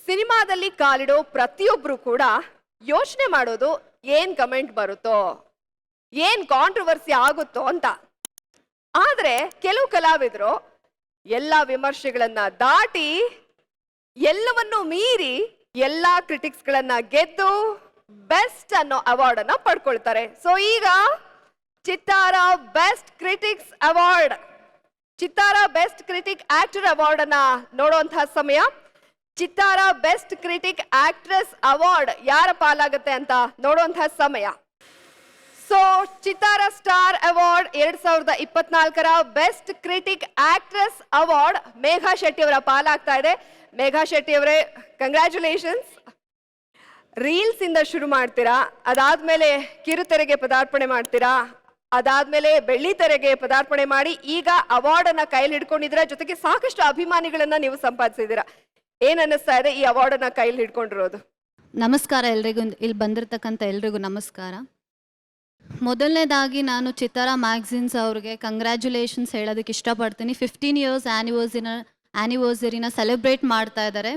ಸಿನಿಮಾದಲ್ಲಿ ಕಾಲಿಡೋ ಪ್ರತಿಯೊಬ್ರು ಕೂಡ ಯೋಚನೆ ಮಾಡೋದು ಏನ್ ಕಮೆಂಟ್ ಬರುತ್ತೋ, ಏನ್ ಕಾಂಟ್ರವರ್ಸಿ ಆಗುತ್ತೋ ಅಂತ. ಆದ್ರೆ ಕೆಲವು ಕಲಾವಿದರು ಎಲ್ಲಾ ವಿಮರ್ಶೆಗಳನ್ನ ದಾಟಿ, ಎಲ್ಲವನ್ನೂ ಮೀರಿ, ಎಲ್ಲಾ ಕ್ರಿಟಿಕ್ಸ್ ಗಳನ್ನ ಗೆದ್ದು ಬೆಸ್ಟ್ ಅನ್ನೋ ಅವಾರ್ಡ್ ಅನ್ನ ಪಡ್ಕೊಳ್ತಾರೆ. ಸೊ ಈಗ ಚಿತ್ತಾರ ಬೆಸ್ಟ್ ಕ್ರಿಟಿಕ್ಸ್ ಅವಾರ್ಡ್, ಚಿತ್ತಾರ ಬೆಸ್ಟ್ ಕ್ರಿಟಿಕ್ ಆಕ್ಟರ್ ಅವಾರ್ಡ್ ಅನ್ನ ನೋಡುವಂತಹ ಸಮಯ. ಚಿತ್ತಾರ ಬೆಸ್ಟ್ ಕ್ರಿಟಿಕ್ ಆಕ್ಟ್ರೆಸ್ ಅವಾರ್ಡ್ ಯಾರ ಪಾಲಾಗುತ್ತೆ ಅಂತ ನೋಡುವಂತಹ ಸಮಯ. ಸೊ ಚಿತ್ತಾರ ಸ್ಟಾರ್ ಅವಾರ್ಡ್ 2024ರ best critic actress award Megha Shetty ಅವರ ಪಾಲಾಗ್ತಾ ಇದೆ. ಮೇಘಾ ಶೆಟ್ಟಿ ಅವರೇ, ಕಂಗ್ರ್ಯಾಚುಲೇಷನ್ಸ್. ರೀಲ್ಸ್ ಇಂದ ಶುರು ಮಾಡ್ತೀರಾ, ಅದಾದ್ಮೇಲೆ ಕಿರುತೆರೆಗೆ ಪದಾರ್ಪಣೆ ಮಾಡ್ತೀರಾ, ಅದಾದ್ಮೇಲೆ ಬೆಳ್ಳಿ ತೆರೆಗೆ ಪದಾರ್ಪಣೆ ಮಾಡಿ ಈಗ ಅವಾರ್ಡ್ ಅನ್ನ ಕೈಲಿ ಹಿಡ್ಕೊಂಡಿದ್ದೀರಾ. ಜೊತೆಗೆ ಸಾಕಷ್ಟು ಅಭಿಮಾನಿಗಳನ್ನ ನೀವು ಸಂಪಾದಿಸಿದ್ದೀರಾ. ಏನ್ ಅನ್ನಿಸ್ತಾ ಇದೆ ಈ ಅವಾರ್ಡ್ ಅನ್ನ ಕೈಲಿ ಹಿಡ್ಕೊಂಡಿರೋದು? ನಮಸ್ಕಾರ ಎಲ್ರಿಗೂ, ಇಲ್ಲಿ ಬಂದಿರತಕ್ಕಂಥ ಎಲ್ರಿಗೂ ನಮಸ್ಕಾರ. ಮೊದಲನೇದಾಗಿ ನಾನು ಚಿತ್ತಾರ ಮ್ಯಾಗ್ಝಿನ್ಸ್ ಅವ್ರಿಗೆ ಕಂಗ್ರ್ಯಾಚುಲೇಷನ್ಸ್ ಹೇಳೋದಕ್ಕೆ ಇಷ್ಟಪಡ್ತೀನಿ. 15 ಇಯರ್ಸ್ ಆ್ಯನಿವರ್ಸರಿನ ಸೆಲೆಬ್ರೇಟ್ ಮಾಡ್ತಾ ಇದ್ದಾರೆ.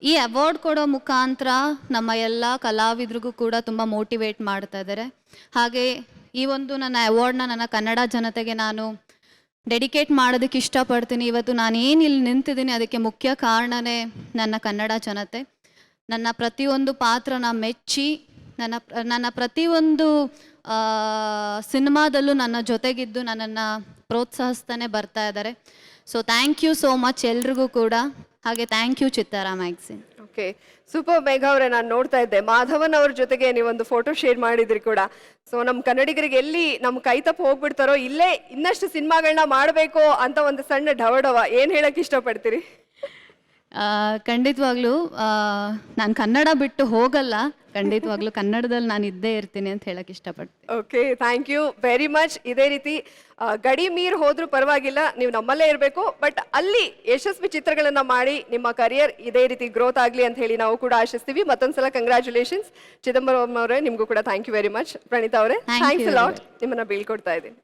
ಈ ಅವಾರ್ಡ್ ಕೊಡೋ ಮುಖಾಂತರ ನಮ್ಮ ಎಲ್ಲ ಕಲಾವಿದ್ರಿಗೂ ಕೂಡ ತುಂಬ ಮೋಟಿವೇಟ್ ಮಾಡ್ತಾ ಇದ್ದಾರೆ. ಹಾಗೆ ಈ ಒಂದು ನನ್ನ ಅವಾರ್ಡ್ನ ನನ್ನ ಕನ್ನಡ ಜನತೆಗೆ ನಾನು ಡೆಡಿಕೇಟ್ ಮಾಡೋದಕ್ಕೆ ಇಷ್ಟಪಡ್ತೀನಿ. ಇವತ್ತು ನಾನು ಏನು ಇಲ್ಲಿ ನಿಂತಿದ್ದೀನಿ ಅದಕ್ಕೆ ಮುಖ್ಯ ಕಾರಣನೇ ನನ್ನ ಕನ್ನಡ ಜನತೆ. ನನ್ನ ಪ್ರತಿಯೊಂದು ಪಾತ್ರನ ಮೆಚ್ಚಿ ನನ್ನ ಪ್ರತಿಯೊಂದು ಸಿನಿಮಾದಲ್ಲೂ ನನ್ನ ಜೊತೆಗಿದ್ದು ನನ್ನನ್ನು ಪ್ರೋತ್ಸಾಹಿಸ್ತಾನೆ ಬರ್ತಾ ಇದ್ದಾರೆ. So thank you so much ಎಲ್ರಿಗೂ ಕೂಡ. ಹಾಗೆ thank you Chittara magazine. Okay, super. Megha ಅವರೇ, ನಾನು ನೋಡ್ತಾ ಇದ್ದೆ ಮಾಧವನ್ ಅವ್ರ ಜೊತೆಗೆ ನೀವೊಂದು ಫೋಟೋ ಶೇರ್ ಮಾಡಿದ್ರಿ ಕೂಡ. ಸೊ ನಮ್ಮ ಕನ್ನಡಿಗರಿಗೆ ಎಲ್ಲಿ ನಮ್ಮ ಕೈ ತಪ್ಪು ಹೋಗ್ಬಿಡ್ತಾರೋ, ಇಲ್ಲೇ ಇನ್ನಷ್ಟು ಸಿನಿಮಾಗಳನ್ನ ಮಾಡಬೇಕು ಅಂತ ಒಂದು ಸಣ್ಣ ಢವಢವ, ಏನ್ ಹೇಳಕ್ ಇಷ್ಟಪಡ್ತೀರಿ? ಖಂಡಿತವಾಗ್ಲೂ ನಾನು ಕನ್ನಡ ಬಿಟ್ಟು ಹೋಗಲ್ಲ. ಖಂಡಿತವಾಗ್ಲೂ ಕನ್ನಡದಲ್ಲಿ ನಾನು ಇದ್ದೇ ಇರ್ತೀನಿ ಅಂತ ಹೇಳಕ್ ಇಷ್ಟಪಡ್ತೀನಿ. Okay, thank you very much. ಇದೇ ರೀತಿ ಗಡಿ ಮೀರ್ ಹೋದ್ರೂ ಪರವಾಗಿಲ್ಲ, ನೀವು ನಮ್ಮಲ್ಲೇ ಇರಬೇಕು. ಬಟ್ ಅಲ್ಲಿ ಯಶಸ್ವಿ ಚಿತ್ರಗಳನ್ನ ಮಾಡಿ ನಿಮ್ಮ ಕರಿಯರ್ ಇದೇ ರೀತಿ ಗ್ರೋತ್ ಆಗಲಿ ಅಂತ ಹೇಳಿ ನಾವು ಕೂಡ ಆಶಿಸ್ತೀವಿ. ಮತ್ತೊಂದ್ಸಲ ಕಂಗ್ರ್ಯಾಚುಲೇಷನ್ಸ್ ಚಿದಂಬರಂ ಅವರೇ, ನಿಮಗೂ ಕೂಡ thank you very much. Praneetha ಅವರೇ, ಥ್ಯಾಂಕ್ಸ್ ಅ ಲಾಟ್. ನಿಮ್ಮನ್ನ ಬೀಳ್ಕೊಡ್ತಾ ಇದ್ದೀನಿ.